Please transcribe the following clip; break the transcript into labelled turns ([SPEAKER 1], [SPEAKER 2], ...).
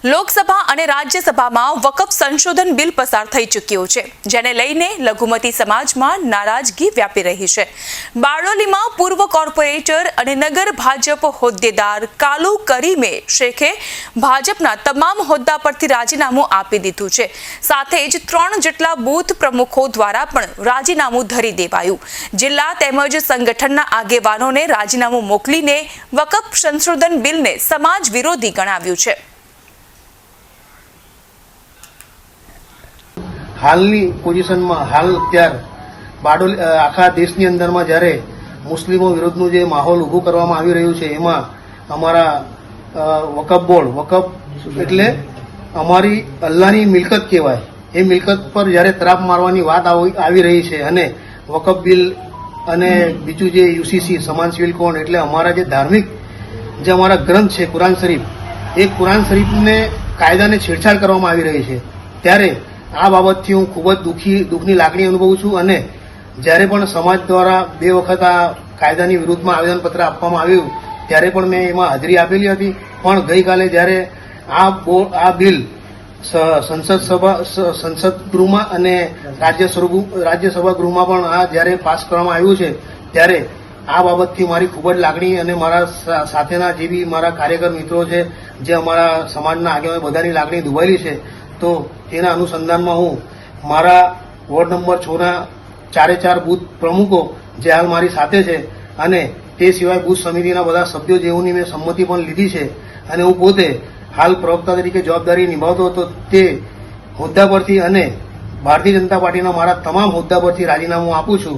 [SPEAKER 1] લોકસભા અને રાજ્યસભામાં વકફ સંશોધન બિલ પસાર થઈ ચૂક્યું છે, જેને લઈને લઘુમતી સમાજમાં નારાજગી વ્યાપી રહી છે। બારડોલીમાં પૂર્વ કોર્પોરેટર અને નગર ભાજપ હોદ્દેદાર કાલુ કરીમે શેખે ભાજપના તમામ હોદ્દા પરથી રાજીનામું આપી દીધું છે। સાથે જ 3 જેટલા બૂથ પ્રમુખો દ્વારા પણ રાજીનામું ધરી દેવાયું। જિલ્લા તેમજ સંગઠનના આગેવાનોને રાજીનામું મોકલીને વકફ સંશોધન બિલને સમાજ વિરોધી ગણાવ્યું છે।
[SPEAKER 2] હાલની પોઝિશનમાં હાલ અત્યારે બારડોલી આખા દેશની અંદરમાં જ્યારે મુસ્લિમો વિરુદ્ધનું જે માહોલ ઊભું કરવામાં આવી રહ્યું છે, એમાં અમારા વકફ બોર્ડ, વકફ એટલે અમારી અલ્લાહની મિલકત કહેવાય, એ મિલકત પર જ્યારે તરાપ મારવાની વાત આવી રહી છે અને વકફ બિલ અને બીજું જે યુસીસી સમાન સિવિલ કોડ એટલે અમારા જે ધાર્મિક જે અમારા ગ્રંથ છે કુરાન શરીફ, એ કુરાન શરીફને કાયદાને છેડછાડ કરવામાં આવી રહી છે, ત્યારે આ બાબતથી હું ખૂબ જ દુઃખની લાગણી અનુભવું છું। અને જ્યારે પણ સમાજ દ્વારા 2 વખત આ કાયદાની વિરુદ્ધમાં આવેદનપત્ર આપવામાં આવ્યું ત્યારે પણ મેં એમાં હાજરી આપેલી હતી, પણ ગઈકાલે જ્યારે આ બિલ સંસદ ગૃહમાં અને રાજ્યસભા ગૃહમાં પણ આ જ્યારે પાસ કરવામાં આવ્યું છે, ત્યારે આ બાબતથી મારી ખૂબ જ લાગણી અને મારા સાથેના જે બી મારા કાર્યકર મિત્રો છે, જે અમારા સમાજના આગેવાન બધાની લાગણી દુભાયેલી છે। તો તેના અનુસંધાનમાં હું મારા વોર્ડ નંબર 6ના 4 બૂથ પ્રમુખો જે હાલ મારી સાથે છે અને તે સિવાય બૂથ સમિતિના બધા સભ્યો જેઓની મેં સંમતિ પણ લીધી છે અને હું પોતે હાલ પ્રવક્તા તરીકે જવાબદારી નિભાવતો હતો, તે હોદ્દા પરથી અને ભારતીય જનતા પાર્ટીના મારા તમામ હોદ્દા પરથી રાજીનામું આપું છું।